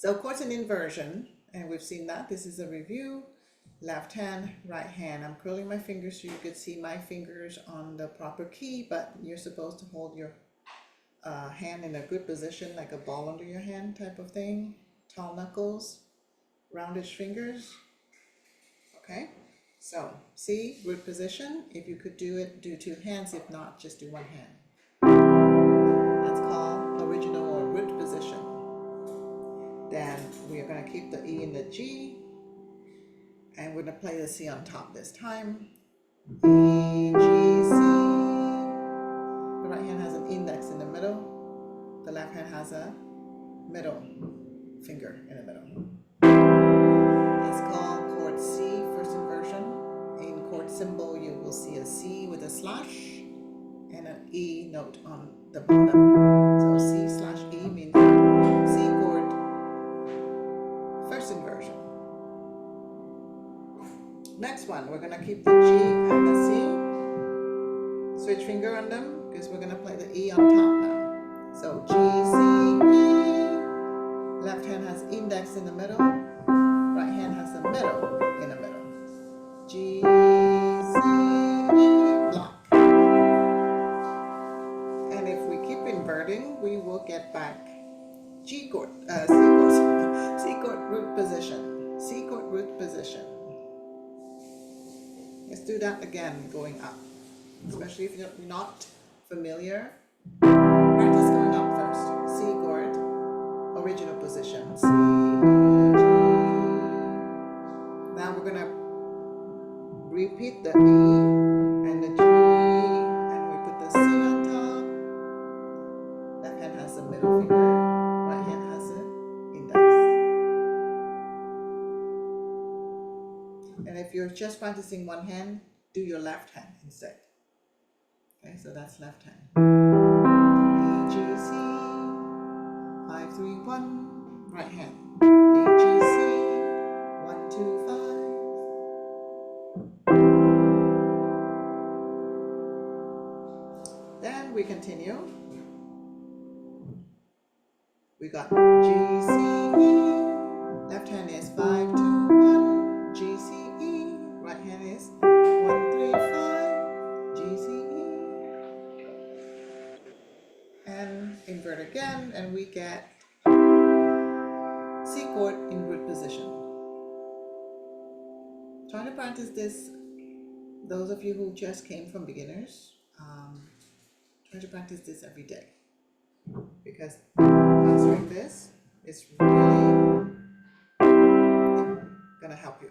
So chords in inversion, and we've seen that. This is a review. Left hand, right hand. I'm curling my fingers so you could see my fingers on the proper key, but you're supposed to hold your hand in a good position, like a ball under your hand type of thing. Tall knuckles, roundish fingers. Okay, so C, root position. If you could do it, do two hands. If not, just do one hand. That's called original or root position. Then we are going to keep the E in the G, and we're going to play the C on top this time. E, G, C. The right hand has an index in the middle. The left hand has a middle finger in the middle. It's called chord C, first inversion. In chord symbol, you will see a C with a slash and an E note on the bottom. So C/E means C chord, first inversion. Next one, we're going to keep the G and the C. Switch finger on them because we're going to play the E on top now. So G, C, E. Left hand has index in the middle. Right hand has the middle in the middle. G, C, E, block. And if we keep inverting, we will get back G chord, C chord root position. C chord root position. Let's do that again, going up. Especially if you're not familiar. Practice going up first. C chord, original position. C, E, G. Now we're gonna repeat the E and the G, and we put the C on top. Left hand has the middle finger, right hand has the index. And if you're just practicing one hand, do your left hand instead. Okay, so that's left hand. E, G, C, 5, 3, 1, right hand. E, G, C, 1, 2, 5. Then we continue. We got G, C, E. Left hand is 5, 2, 1. G, C, E. Right hand is 1, 3, 5. G, C, E. And invert again, and we get C chord in root position. Try to practice this. Those of you who just came from beginners, try to practice this every day, because answering this is really gonna help you.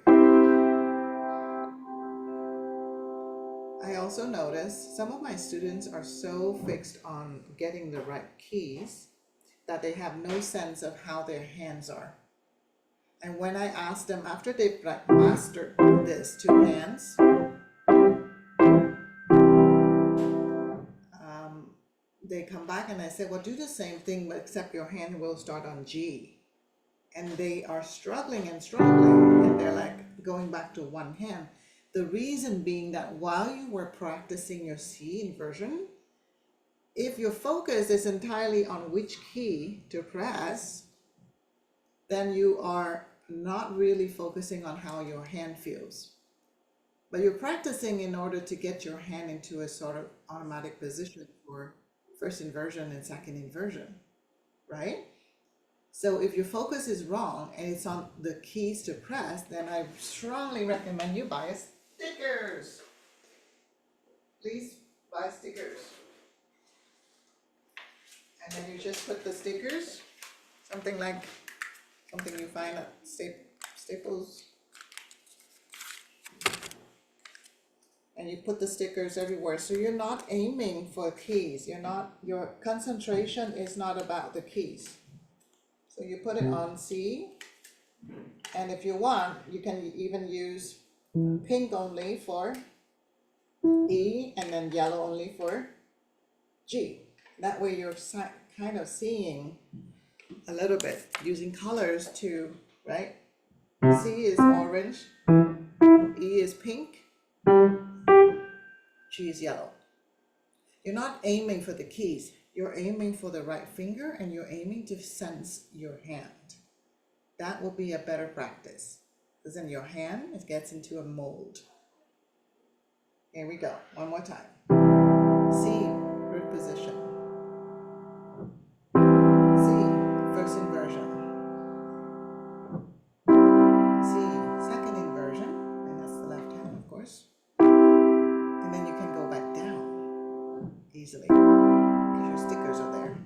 I also notice some of my students are so fixed on getting the right keys that they have no sense of how their hands are. And when I ask them, after they've mastered this, two hands, they come back and I say, well, do the same thing, but except your hand will start on G. And they are struggling and struggling, and they're like going back to one hand. The reason being that while you were practicing your C inversion, if your focus is entirely on which key to press, then you are not really focusing on how your hand feels. But you're practicing in order to get your hand into a sort of automatic position for first inversion and second inversion, right? So if your focus is wrong and it's on the keys to press, then I strongly recommend you buy stickers. Please buy stickers. And then you just put the stickers, something you find at Staples. And you put the stickers everywhere. So you're not aiming for keys. Your concentration is not about the keys. So you put it on C, and if you want, you can even use pink only for E, and then yellow only for G. That way you're kind of seeing a little bit, using colors to, right? C is orange, E is pink, G is yellow. You're not aiming for the keys. You're aiming for the right finger, and you're aiming to sense your hand. that will be a better practice. Because in your hand, it gets into a mold. Here we go, one more time. C, root position. C, first inversion. C, second inversion, and that's the left hand, of course. And then you can go back down easily, because your stickers are there,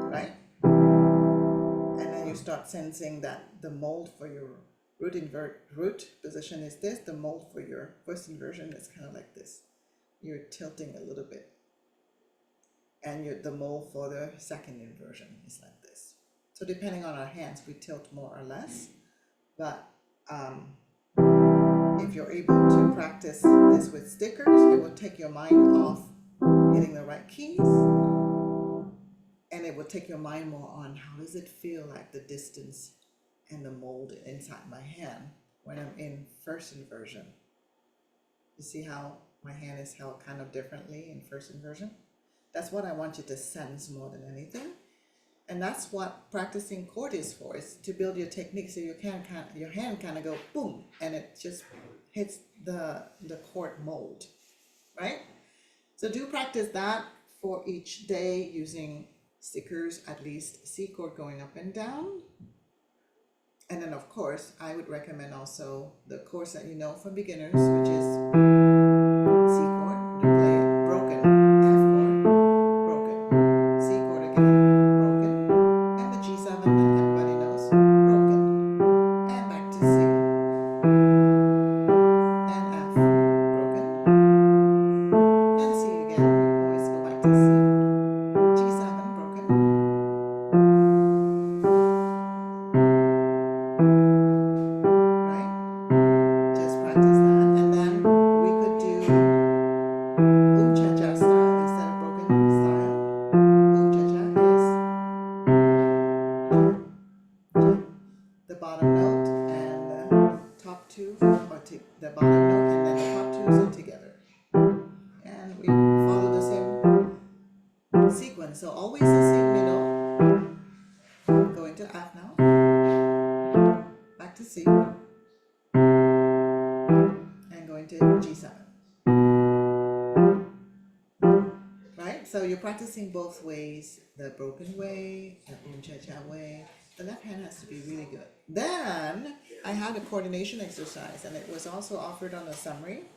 right? And then you start sensing that the mold for your root position is this, the mold for your first inversion is kind of like this. You're tilting a little bit. And the mold for the second inversion is like this. So depending on our hands, we tilt more or less. But if you're able to practice this with stickers, it will take your mind off hitting the right keys. And it will take your mind more on how does it feel like the distance and the mold inside my hand when I'm in first inversion. You see how my hand is held kind of differently in first inversion? That's what I want you to sense more than anything. And that's what practicing chord is for, is to build your technique so your hand kind of go boom, and it just hits the chord mold, right? So do practice that for each day using stickers, at least C chord going up and down. And then of course, I would recommend also the chords that you know from beginners, which is C chord, you play it broken, F chord, broken, C chord again, broken, and the G7 that everybody knows, broken, and back to C, and F, broken, and C again, we always go back to C, G7, broken, the bottom note and then the top twos are together, and we follow the same sequence. So always the same middle, going to F now, back to C, and going to G7, right? So you're practicing both ways, the broken way, the cha-cha way. The left hand has to be really good. Then I had a coordination exercise, and it was also offered on a summary.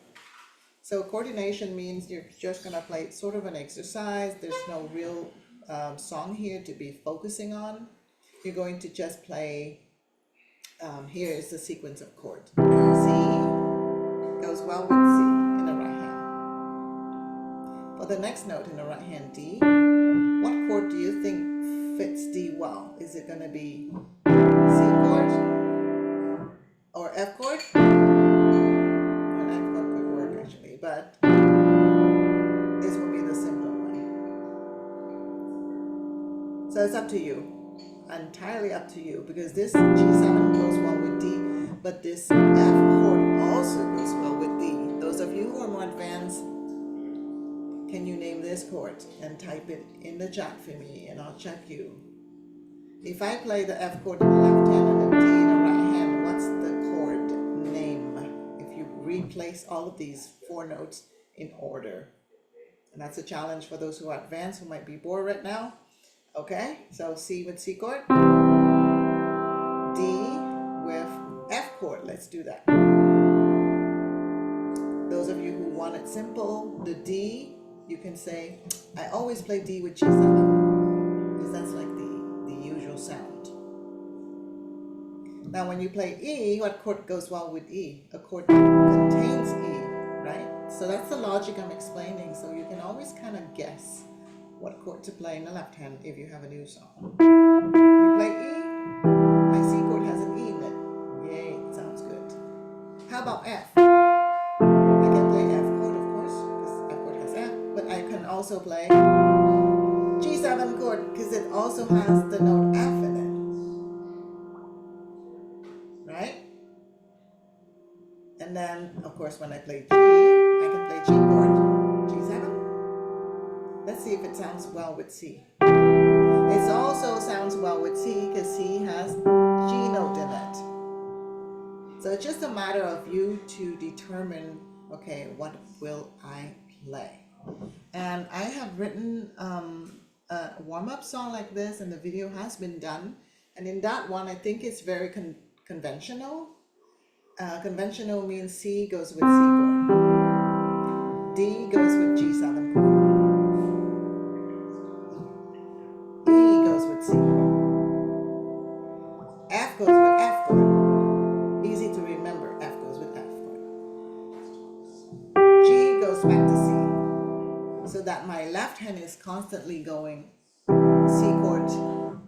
So coordination means you're just gonna play sort of an exercise. There's no real song here to be focusing on. You're going to just play, here is the sequence of chords. C goes well with C in the right hand. For the next note in the right hand, D, what chord do you think fits D well? Is it going to be C chord or F chord? An F chord could work actually, but this will be the simpler one. So it's up to you, entirely up to you, because this G7 goes well with D, but this F chord also goes well with D. Those of you who are more advanced, can you name this chord and type it in the chat for me, and I'll check you. If I play the F chord in the left hand and the D in the right hand, what's the chord name? If you replace all of these 4 notes in order. And that's a challenge for those who are advanced, who might be bored right now. Okay, so C with C chord, D with F chord, let's do that. Those of you who want it simple, the D, you can say, I always play D with G7, because that's like the usual sound. Now when you play E, what chord goes well with E? A chord that contains E, right? So that's the logic I'm explaining, so you can always kind of guess what chord to play in the left hand if you have a new song. You play E, my C chord has an E in it. Yay, sounds good. How about F? I can play F chord, of course, because F chord has F, but I can also play G7 chord, because it also has the note F in it, right? And then, of course, when I play G, I can play G chord, G7. Let's see if it sounds well with C. It also sounds well with C, because C has it's just a matter of you to determine, okay, what will I play? And I have written a warm-up song like this, and the video has been done. And in that one, I think it's very conventional. Conventional means C goes with C chord, D goes with G7 chord, E goes with C chord, F goes with F chord. Easy to remember, F goes with F chord. G goes back to C, so that my left hand is constantly going C chord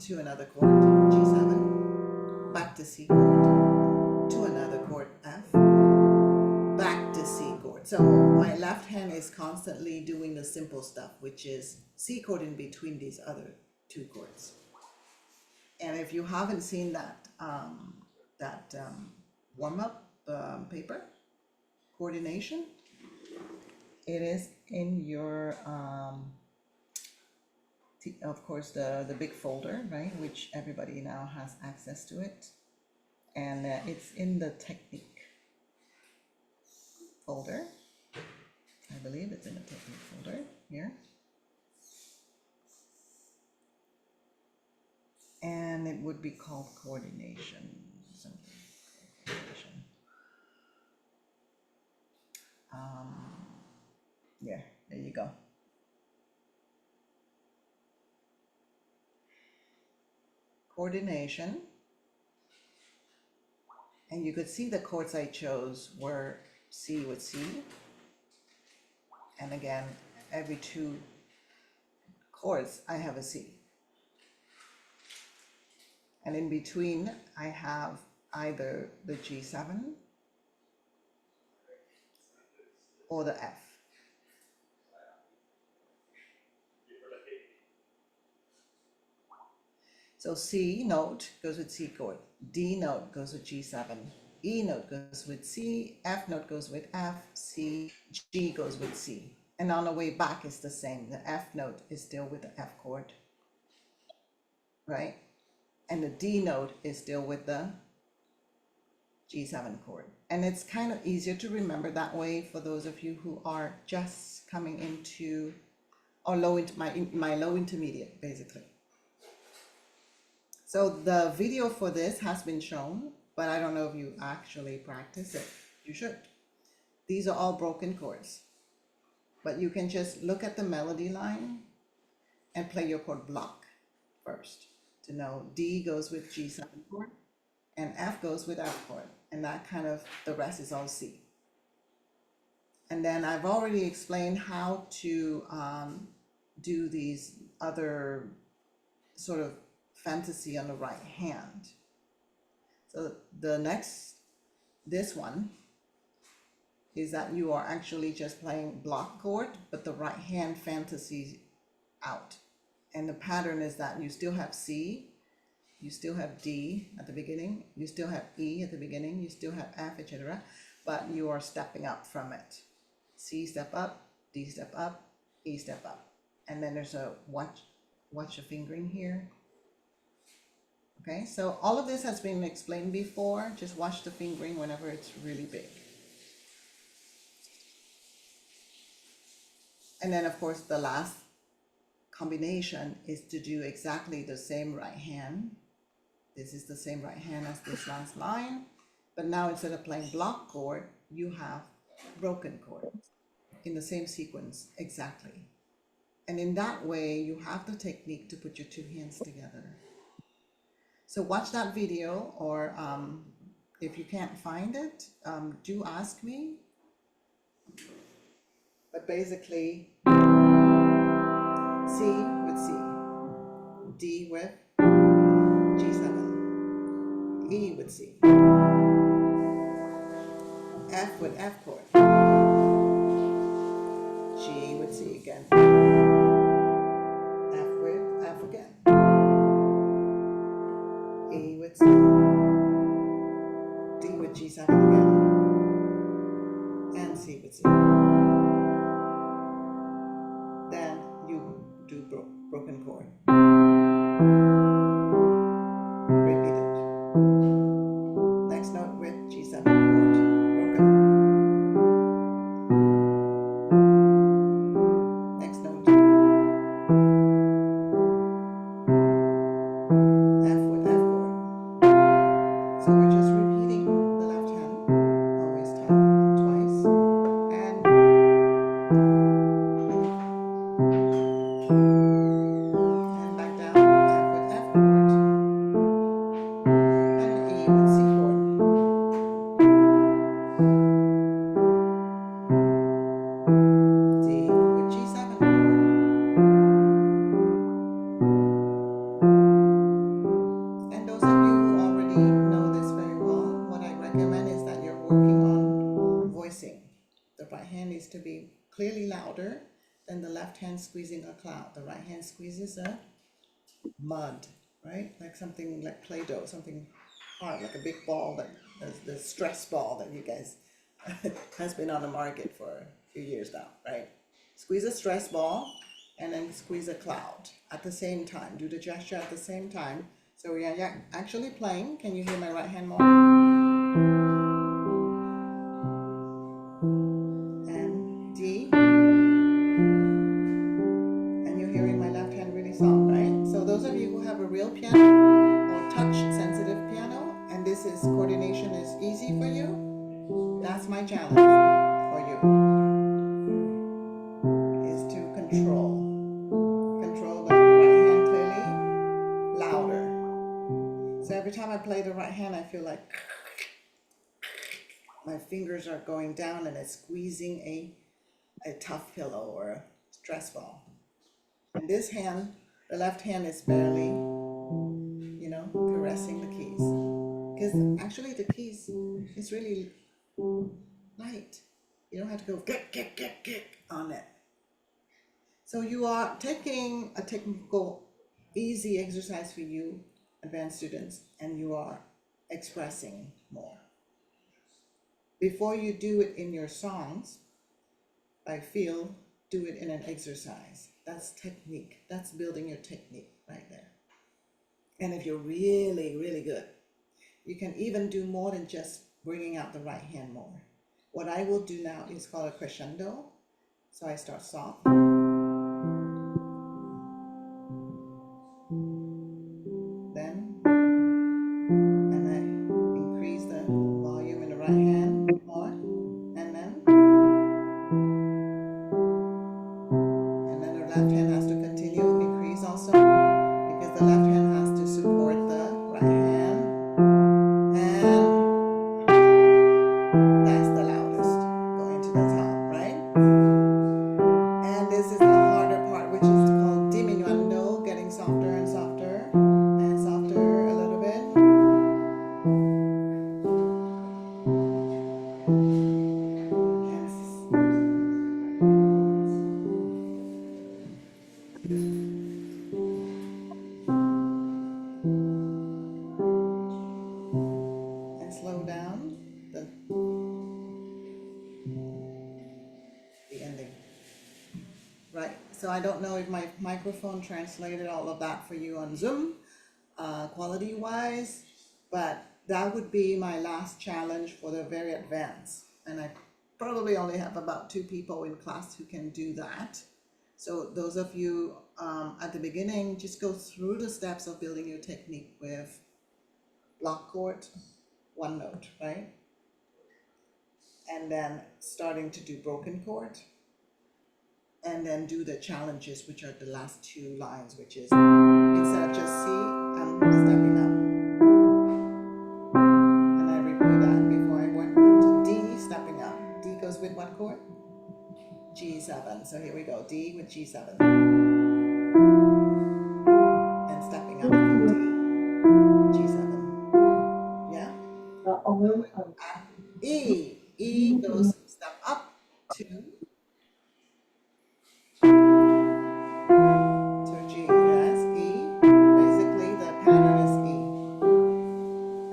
to another chord, G7, back to C chord, to another chord, F, back to C chord. So my left hand is constantly doing the simple stuff, which is C chord in between these other two chords. And if you haven't seen that warm-up paper, coordination, it is in your, of course, the big folder, right, which everybody now has access to it. And it's in the technique folder. I believe it's in the technique folder here. And it would be called coordination, something, coordination. Yeah, there you go. Coordination. And you could see the chords I chose were C with C. And again, every two chords, I have a C. And in between, I have either the G7 or the F. So C note goes with C chord, D note goes with G7, E note goes with C, F note goes with F, C, G goes with C. And on the way back is the same. The F note is still with the F chord, right? And the D note is still with the G7 chord. And it's kind of easier to remember that way for those of you who are just coming into, or low into my low intermediate, basically. So the video for this has been shown, but I don't know if you actually practice it. You should. These are all broken chords, but you can just look at the melody line and play your chord block first to know D goes with G7 chord and F goes with F chord, and that kind of, the rest is all C. And then I've already explained how to do these other sort of fantasy on the right hand. So the next, this one, is that you are actually just playing block chord, but the right hand fantasy out. And the pattern is that you still have C, you still have D at the beginning, you still have E at the beginning, you still have F, etc. But you are stepping up from it. C step up, D step up, E step up. And then there's a watch your fingering here. Okay, so all of this has been explained before. Just watch the fingering whenever it's really big. And then of course the last combination is to do exactly the same right hand. This is the same right hand as this last line, but now instead of playing block chord, you have broken chords in the same sequence exactly. And in that way, you have the technique to put your two hands together. So watch that video, or if you can't find it, do ask me. But basically, C with C, D with G7, E with C, F with F chord, G with C again, F with F again, E with C, D with G7 again, and C with C. Then you do broken chord. Repeat it. Next note with G7. cloud. The right hand squeezes a mud, right? Like something like Play-Doh, something hard, like a big ball that the stress ball that you guys has been on the market for a few years now, right? Squeeze a stress ball and then squeeze a cloud at the same time. Do the gesture at the same time. So we are actually playing. Can you hear my right hand more? And D. And you're hearing my left hand really soft, right? So those of you who have a real piano or touch sensitive piano, and this is coordination is easy for you, that's my challenge for you, is to control the right hand clearly, louder. So every time I play the right hand, I feel like my fingers are going down and it's squeezing a tough pillow or a stress ball. And this hand, the left hand, is barely, you know, caressing the keys. Because actually the keys is really light. You don't have to go get on it. So you are taking a technical, easy exercise for you, advanced students, and you are expressing more. Before you do it in your songs, I feel, do it in an exercise. That's technique. That's building your technique right there. And if you're really, really good, you can even do more than just bringing out the right hand more. What I will do now is called a crescendo. So I start soft. Then, and I increase the volume in the right hand more. And then the left hand has to continue increase also, because the left hand has to support the right hand. And that's the loudest, going to the top, right? And this is the harder part, which is called diminuendo, getting softer and softer and softer a little bit. And slow down the ending. Right, so I don't know if my microphone translated all of that for you on Zoom, quality wise, but that would be my last challenge for the very advanced. And I probably only have about 2 people in class who can do that. So those of you at the beginning, just go through the steps of building your technique with block chord, 1 note, right? And then starting to do broken chord. And then do the challenges, which are the last 2 lines, which is instead of just C, I'm stepping up. And I repeat that before I went to D, stepping up. D goes with what chord? G7. So here we go, D with G7. And stepping up from D, G7. Yeah? E. E goes step up to G, yes, E. Basically, the pattern is E.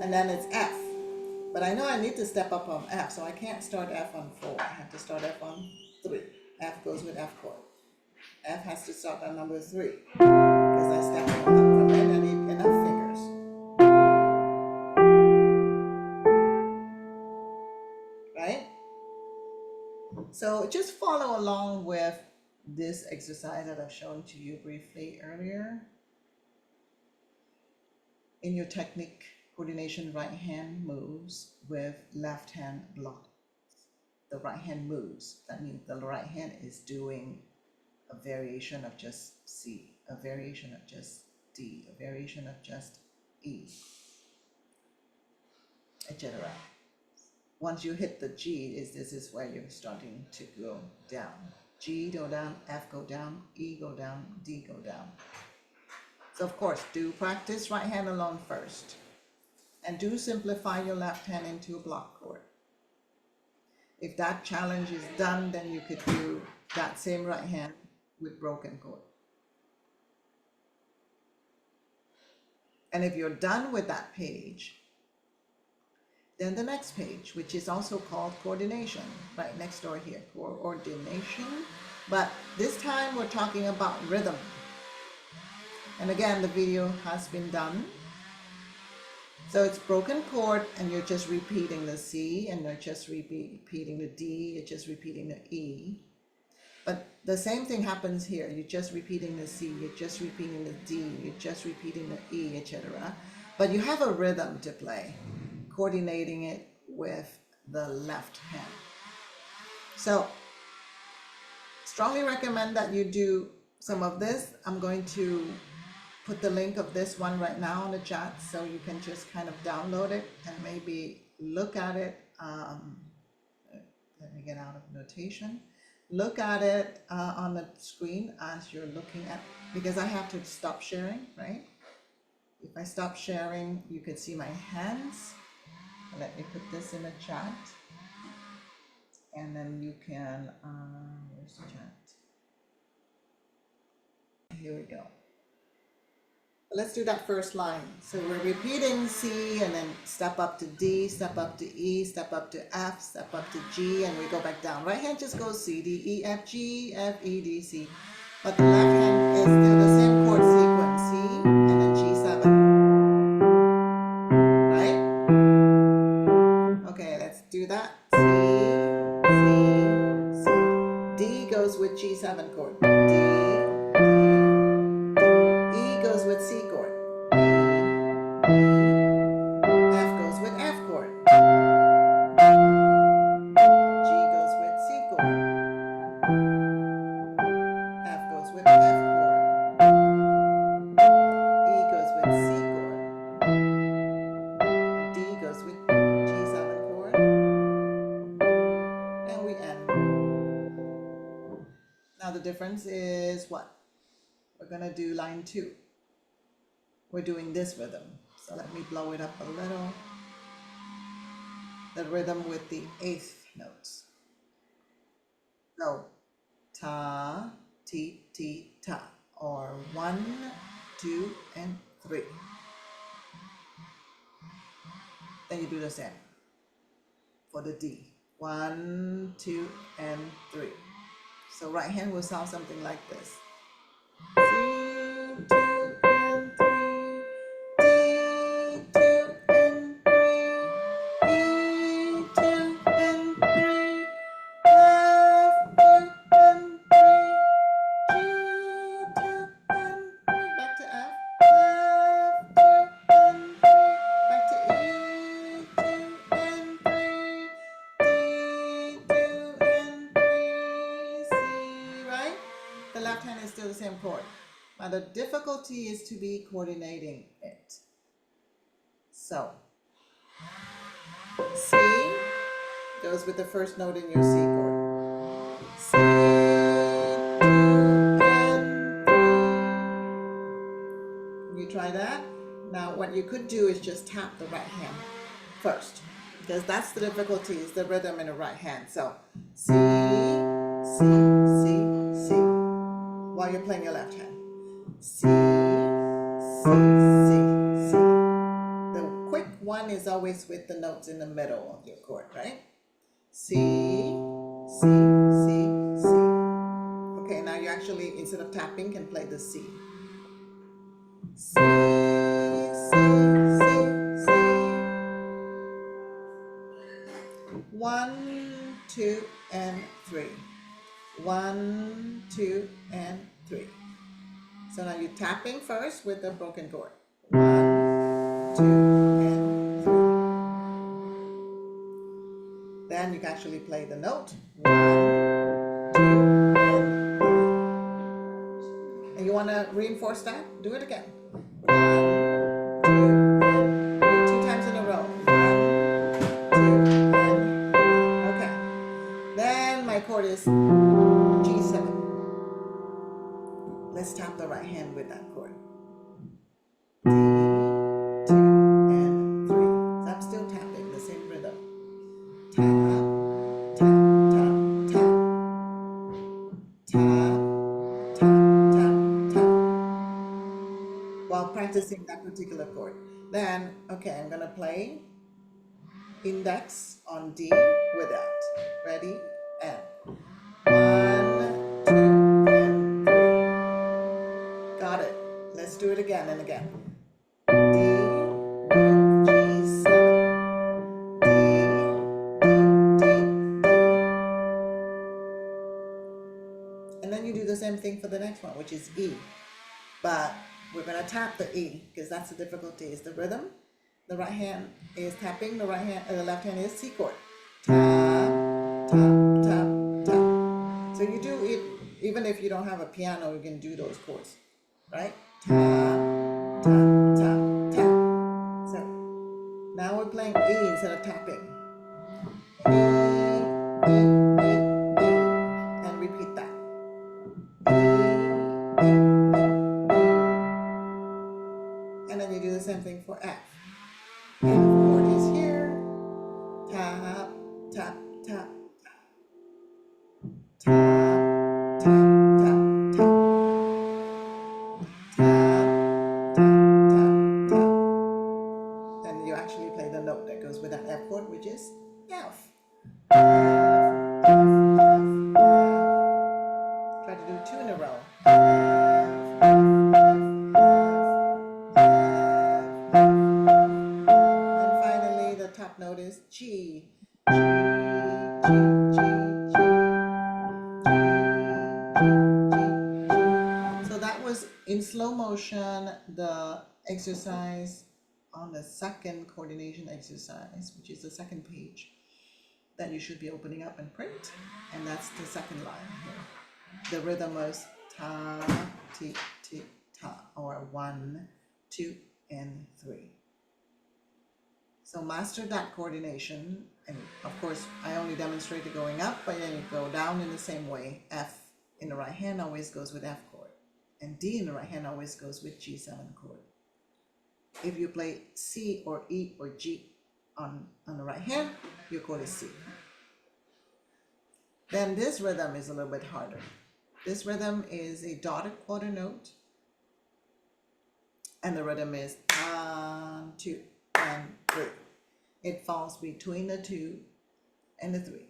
And then it's F. But I know I need to step up on F, so I can't start F on 4. I have to start F on 3. F goes with F chord. F has to start on number 3. Because I stepped up from it, I need enough fingers. Right? So just follow along with this exercise that I've shown to you briefly earlier. In your technique coordination, right hand moves with left hand blocks. The right hand moves. That means the right hand is doing a variation of just C, a variation of just D, a variation of just E, etc. Once you hit the G, this is where you're starting to go down. G go down, F go down, E go down, D go down. So of course, do practice right hand alone first. And do simplify your left hand into a block chord. If that challenge is done, then you could do that same right hand with broken chord. And if you're done with that page, then the next page, which is also called coordination, right next door here, coordination. But this time we're talking about rhythm. And again, the video has been done. So it's broken chord and you're just repeating the C, and you're just repeating the D, you're just repeating the E. But the same thing happens here. You're just repeating the C, you're just repeating the D, you're just repeating the E, etc. But you have a rhythm to play, coordinating it with the left hand. So strongly recommend that you do some of this. I'm going to put the link of this one right now in the chat so you can just kind of download it and maybe look at it. Let me get out of notation. Look at it on the screen as you're looking at, because I have to stop sharing, right? If I stop sharing, you can see my hands. Let me put this in the chat. And then you can, where's the chat? Here we go. Let's do that first line. So we're repeating C and then step up to D, step up to E, step up to F, step up to G, and we go back down. Right hand just goes C, D, E, F, G, F, E, D, C. But the left hand is still the same chord sequence, C and then G7. Right? Okay, let's do that. C, C, C. D goes with G7 chord. D, E goes with C chord. F goes with F chord. G goes with C chord. F goes with F chord. E goes with C chord. D goes with G7 chord. And we end. Now the difference is what? We're going to do line 2. We're doing this rhythm. So let me blow it up a little. The rhythm with the 8th notes. So, ta, ti, ti, ta. Or 1, 2, and 3. Then you do the same for the D. 1, 2, and 3. So right hand will sound something like this. C, 2, and 3. D, 2, and 3. E, 2, and 3. F, 2, and 3. G, 2, and 3. Back to F. F, 2, and 3. Back to E, 2, and 3. D, 2, and 3. C, right? The left hand is still the same chord. Now the difficulty is to be coordinating it. So, C goes with the first note in your C chord. C, 2, and 3. You try that? Now what you could do is just tap the right hand first, because that's the difficulty, is the rhythm in the right hand. So, C, C, C, C, while you're playing your left hand. C, C, C, C. The quick one is always with the notes in the middle of your chord, right? C, C, C, C. Okay, now you actually, instead of tapping, can play the C. C, C, C, C. 1, 2, and 3. 1, 2, and 3. So now you're tapping first with the broken chord. 1, 2, and 3. Then you can actually play the note. 1, 2, and 3. And you want to reinforce that? Do it again. 1, 2, and 3. 2 times in a row. 1, 2, and 3. Okay. Then my chord is G7. Let's tap the right hand with that chord. D, 2, and 3. So I'm still tapping the same rhythm. Tap, tap, tap, tap. Tap, tap, tap, tap. While practicing that particular chord. Then, okay, I'm gonna play index on D with that. Ready? And 1, 2, and 3. Got it. Let's do it again and again. D with G7. D. And then you do the same thing for the next one, which is E. But we're going to tap the E because that's the difficulty, is the rhythm. The right hand is tapping, the left hand is C chord. Tap, tap, tap, tap. So you do it, even if you don't have a piano, you can do those chords, right? Tap, tap, tap, tap. So now we're playing E instead of tapping. E, E, E, E, and repeat that. E, E. And then you do the same thing for F. F chord is here. Tap, tap, tap. Tap, tap, tap, tap. Tap, tap, tap, tap. And you actually play the note that goes with that F chord, which is F. F, F, F, F. Try to do 2 in a row. F, F, F, F, F, F. And finally, the top note is G. G, G, G, G. So that was in slow motion, the exercise on the second coordination exercise, which is the second page that you should be opening up and print. And that's the second line here. The rhythm was ta, ti, ti, ta, or 1, 2, and 3. So master that coordination, and of course I only demonstrated going up, but then you go down in the same way. F in the right hand always goes with F chord, and D in the right hand always goes with G7 chord. If you play C or E or G on the right hand, your chord is C. Then this rhythm is a little bit harder. This rhythm is a dotted quarter note, and the rhythm is 1, 2, and 3. It falls between the 2 and the 3.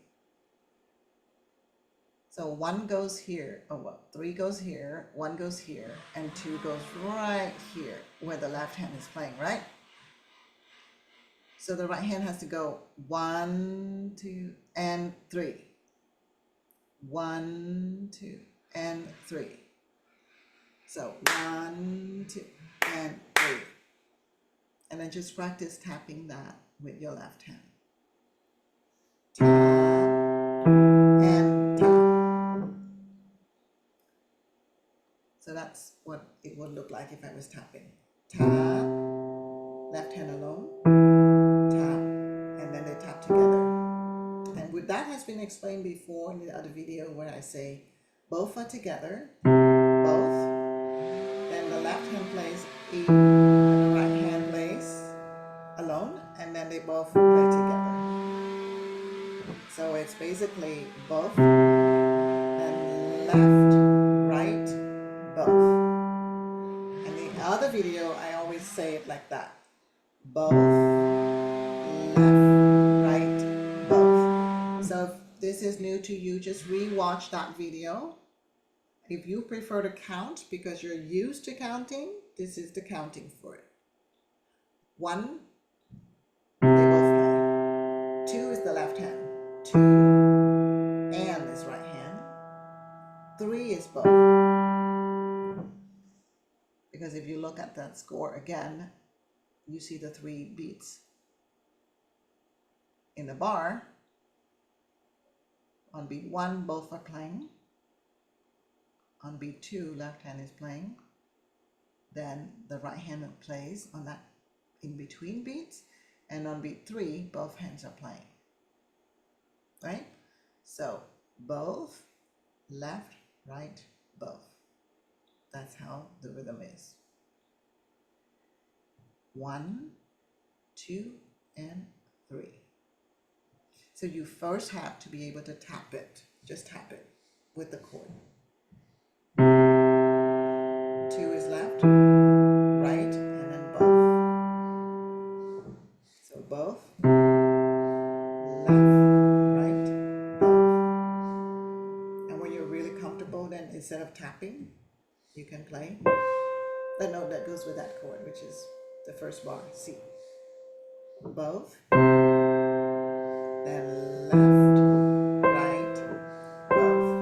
So 1 goes here, 3 goes here, 1 goes here, and 2 goes right here where the left hand is playing, right? So the right hand has to go 1, 2, and 3. 1, 2, and 3. So 1, 2, and 3. And then just practice tapping that with your left hand. Tap and tap. So that's what it would look like if I was tapping. Tap, left hand alone, tap, and then they tap together. And that has been explained before in the other video where I say both are together, both, then the left hand plays E, and the right hand plays alone, and then they both play together. So it's basically both, then left, right, both. And the other video, I always say it like that. Both, left, right, both. So if this is new to you, just re-watch that video. If you prefer to count because you're used to counting, this is the counting for it. 1, they both play. 2 is the left hand. 2 and is right hand. 3 is both. Because if you look at that score again, you see the 3 beats in the bar. On beat 1, both are playing. On beat 2, left hand is playing. Then the right hand plays on that in between beats. And on beat 3, both hands are playing. Right? So both, left, right, both. That's how the rhythm is. 1, 2, and 3. So you first have to be able to tap it. Just tap it with the chord. 2 is left, right, play the note that goes with that chord, which is the first bar, C. Both, then left, right, both.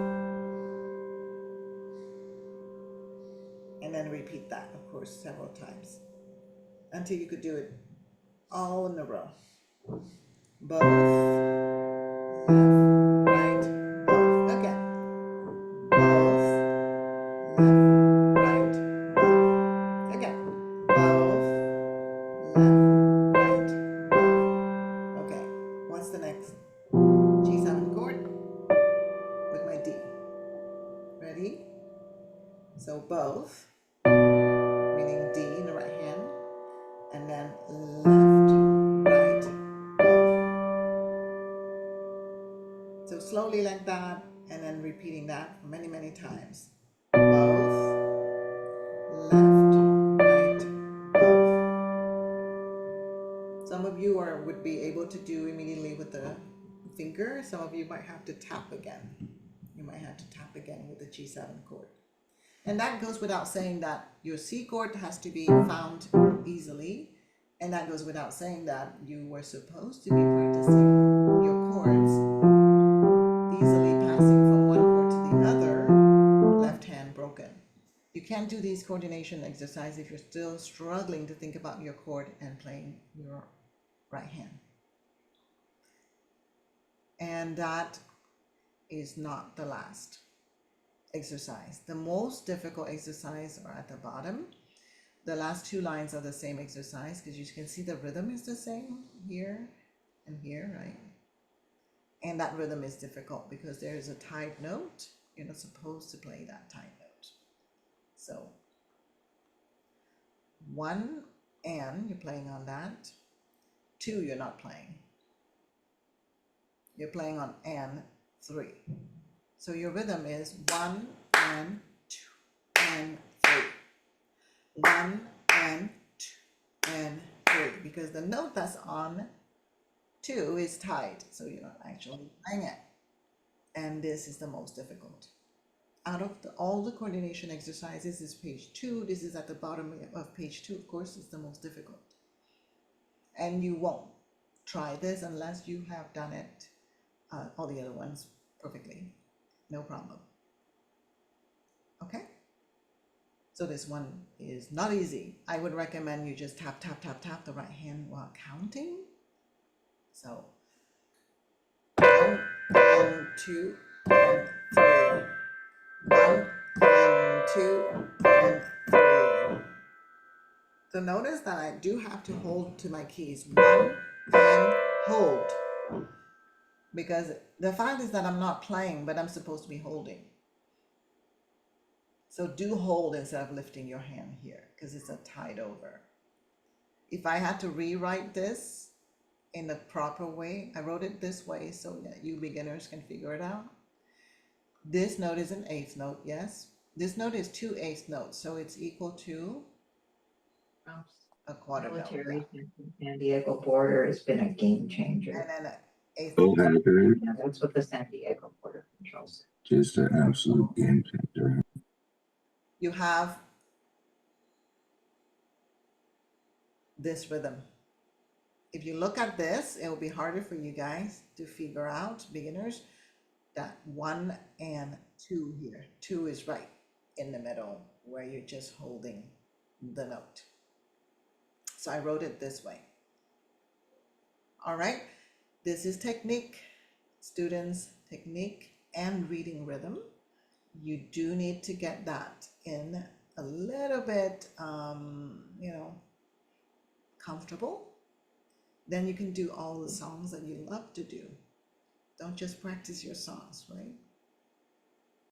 And then repeat that, of course, several times until you could do it all in a row. Both, left, right, both. Again. Both, left, right, both. Again. Both, left, right, both. Okay. What's the next? G7 chord with my D. Ready? So both, meaning D in the right hand, and then left, right, both. So slowly like that, and then repeating that many, many times. Both, left, right, both. Some of you would be able to do immediately with the finger. Some of you might have to tap again. You might have to tap again with the G7 chord. And that goes without saying that your C chord has to be found easily. And that goes without saying that you were supposed to be practicing your chords easily passing from one chord to the other, left hand broken. You can't do these coordination exercises if you're still struggling to think about your chord and playing your right hand. And that is not the last exercise. The most difficult exercise are at the bottom. The last two lines are the same exercise because you can see the rhythm is the same here and here, right? And that rhythm is difficult because there is a tied note. You're not supposed to play that tied note. So 1 and you're playing on that. 2 you're not playing. You're playing on and 3. So your rhythm is 1 and 2 and 3. 1 and 2 and 3, because the note that's on 2 is tied, so you're not actually playing it. And this is the most difficult. Out of all the coordination exercises is page 2. This is at the bottom of page 2. Of course, it's the most difficult. And you won't try this unless you have done it, all the other ones perfectly. No problem. Okay? So this one is not easy. I would recommend you just tap, tap, tap, tap the right hand while counting. So 1 and 2 and 3. 1 and 2 and 3. So notice that I do have to hold to my keys. 1 and hold. Because the fact is that I'm not playing, but I'm supposed to be holding. So do hold instead of lifting your hand here, because it's a tied over. If I had to rewrite this in the proper way, I wrote it this way so that you beginners can figure it out. This note is an eighth note, yes. This note is 2 eighth notes, so it's equal to a quarter note. Military San Diego border has been a game changer. And then an eighth So note. happy. Yeah, that's what the San Diego border controls. Just an absolute game changer. You have this rhythm. If you look at this, it will be harder for you guys to figure out, beginners, that 1 and 2 here. 2 is right in the middle where you're just holding the note. So I wrote it this way. All right, this is technique, students, technique and reading rhythm. You do need to get that in a little bit, comfortable. Then you can do all the songs that you love to do. Don't just practice your songs, right?